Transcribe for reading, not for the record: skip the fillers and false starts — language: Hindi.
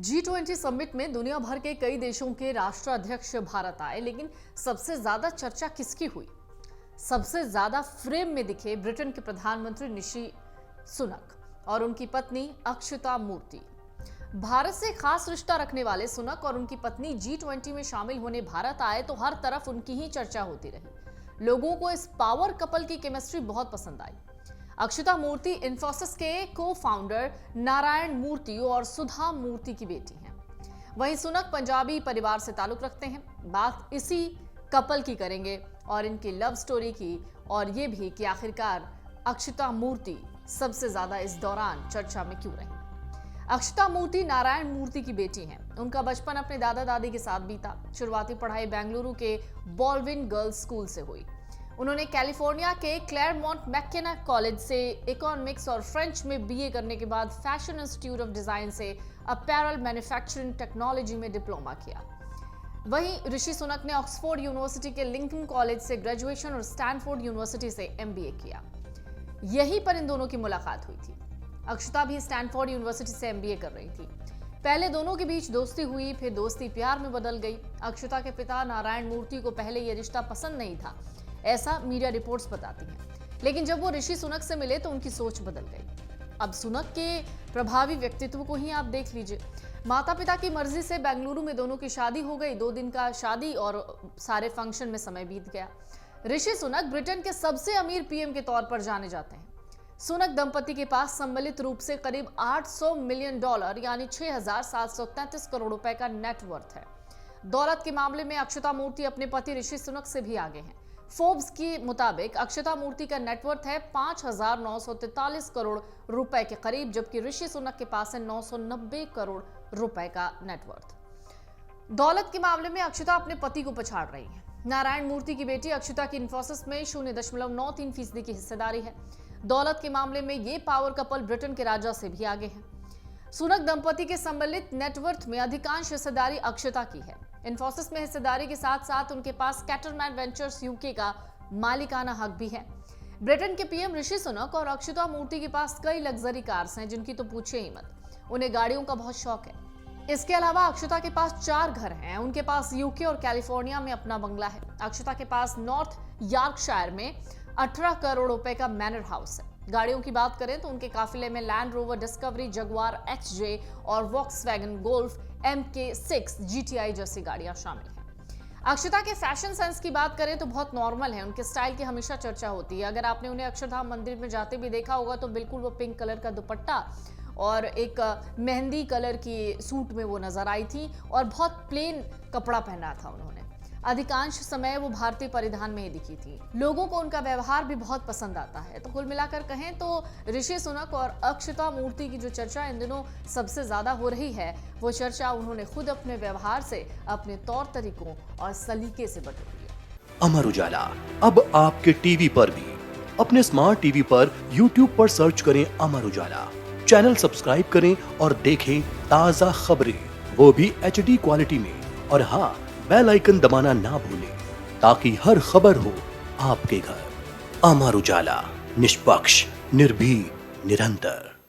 G20 समिट में दुनिया भर के कई देशों के राष्ट्राध्यक्ष भारत आए, लेकिन सबसे ज्यादा चर्चा किसकी हुई? सबसे ज्यादा फ्रेम में दिखे ब्रिटेन के प्रधानमंत्री ऋषि सुनक और उनकी पत्नी अक्षता मूर्ति। भारत से खास रिश्ता रखने वाले सुनक और उनकी पत्नी G20 में शामिल होने भारत आए तो हर तरफ उनकी ही चर्चा होती रही। लोगों को इस पावर कपल की केमिस्ट्री बहुत पसंद आई। अक्षता मूर्ति इन्फोसिस के को फाउंडर नारायण मूर्ति और सुधा मूर्ति की बेटी हैं। वहीं सुनक पंजाबी परिवार से ताल्लुक रखते हैं। बात इसी कपल की करेंगे और इनकी लव स्टोरी की, और ये भी कि आखिरकार अक्षता मूर्ति सबसे ज्यादा इस दौरान चर्चा में क्यों रही। अक्षता मूर्ति नारायण मूर्ति की बेटी हैं। उनका बचपन अपने दादा दादी के साथ बीता। शुरुआती पढ़ाई बेंगलुरु के बॉल्डविन गर्ल्स स्कूल से हुई। उन्होंने कैलिफोर्निया के क्लेयरमॉन्ट मैकेना कॉलेज से इकोनॉमिक्स और फ्रेंच में बीए करने के बाद फैशन इंस्टीट्यूट ऑफ डिजाइन से अपैरल मैन्युफैक्चरिंग टेक्नोलॉजी में डिप्लोमा किया। वहीं ऋषि सुनक ने ऑक्सफोर्ड यूनिवर्सिटी के लिंकन कॉलेज से ग्रेजुएशन और स्टैनफोर्ड यूनिवर्सिटी से एमबीए किया। यहीं पर इन दोनों की मुलाकात हुई थी। अक्षता भी स्टैनफोर्ड यूनिवर्सिटी से एमबीए कर रही थी। पहले दोनों के बीच दोस्ती हुई, फिर दोस्ती प्यार में बदल गई। अक्षता के पिता नारायण मूर्ति को पहले यह रिश्ता पसंद नहीं था, ऐसा मीडिया रिपोर्ट्स बताती हैं। लेकिन जब वो ऋषि सुनक से मिले तो उनकी सोच बदल गई। अब सुनक के प्रभावी व्यक्तित्व को ही आप देख लीजिए। माता पिता की मर्जी से बेंगलुरु में दोनों की शादी हो गई। 2 दिन का शादी और सारे फंक्शन में समय बीत गया। ऋषि सुनक ब्रिटेन के सबसे अमीर पीएम के तौर पर जाने जाते हैं। सुनक दंपति के पास सम्मिलित रूप से करीब $800 मिलियन यानी 6,733 करोड़ रुपए का नेटवर्थ है। दौलत के मामले में अक्षता मूर्ति अपने पति ऋषि सुनक से भी आगे हैं। फोर्ब्स के मुताबिक अक्षता मूर्ति का नेटवर्थ है 5,943 करोड़ रुपए के करीब, जबकि ऋषि सुनक के पास है 990 करोड़ रुपए का नेटवर्थ। दौलत के मामले में अक्षता अपने पति को पछाड़ रही है। नारायण मूर्ति की बेटी अक्षता की इन्फोसिस में 0.93% की हिस्सेदारी है। दौलत के मामले में ये पावर कपल ब्रिटेन के राजा से भी आगे है। सुनक दंपति के सम्मिलित नेटवर्थ में अधिकांश हिस्सेदारी अक्षता की है। इन्फोसिस में हिस्सेदारी के साथ साथ उनके पास कैटरमैन वेंचर्स यूके का मालिकाना हक भी है। ब्रिटेन के पीएम ऋषि सुनक और अक्षता मूर्ति के पास कई लग्जरी कार्स हैं, जिनकी तो पूछे ही मत। उन्हें गाड़ियों का बहुत शौक है। इसके अलावा अक्षता के पास 4 घर हैं। उनके पास यूके और कैलिफोर्निया में अपना बंगला है। अक्षता के पास नॉर्थ यॉर्कशायर में 18 करोड़ रुपए का मैनर हाउस है। गाड़ियों की बात करें तो उनके काफिले में land rover discovery, Jaguar XJ और वॉक्सवैगन गोल्फ MK6 GTI जैसी गाड़ियां शामिल हैं। अक्षता के फैशन सेंस की बात करें तो बहुत नॉर्मल है। उनके स्टाइल की हमेशा चर्चा होती है। अगर आपने उन्हें अक्षरधाम मंदिर में जाते भी देखा होगा तो बिल्कुल वो पिंक कलर का दुपट्टा और एक मेहंदी कलर की सूट में वो नजर आई थी, और बहुत प्लेन कपड़ा पहना था उन्होंने। अधिकांश समय वो भारतीय परिधान में ही दिखी थी। लोगों को उनका व्यवहार भी बहुत पसंद आता है। तो कुल मिलाकर कहें तो ऋषि सुनक और अक्षता मूर्ति की जो चर्चा इन दिनों सबसे ज्यादा हो रही है, वो चर्चा उन्होंने खुद अपने व्यवहार से, अपने तौर तरीकों और सलीके से बटोरी है। अमर उजाला अब आपके टीवी पर भी। अपने स्मार्ट टीवी पर YouTube पर सर्च करें अमर उजाला, चैनल सब्सक्राइब करें और देखें ताजा खबरें, वो भी HD क्वालिटी में। और हाँ, बेल आइकन दबाना ना भूलें ताकि हर खबर हो आपके घर। अमर उजाला, निष्पक्ष, निर्भीक, निरंतर।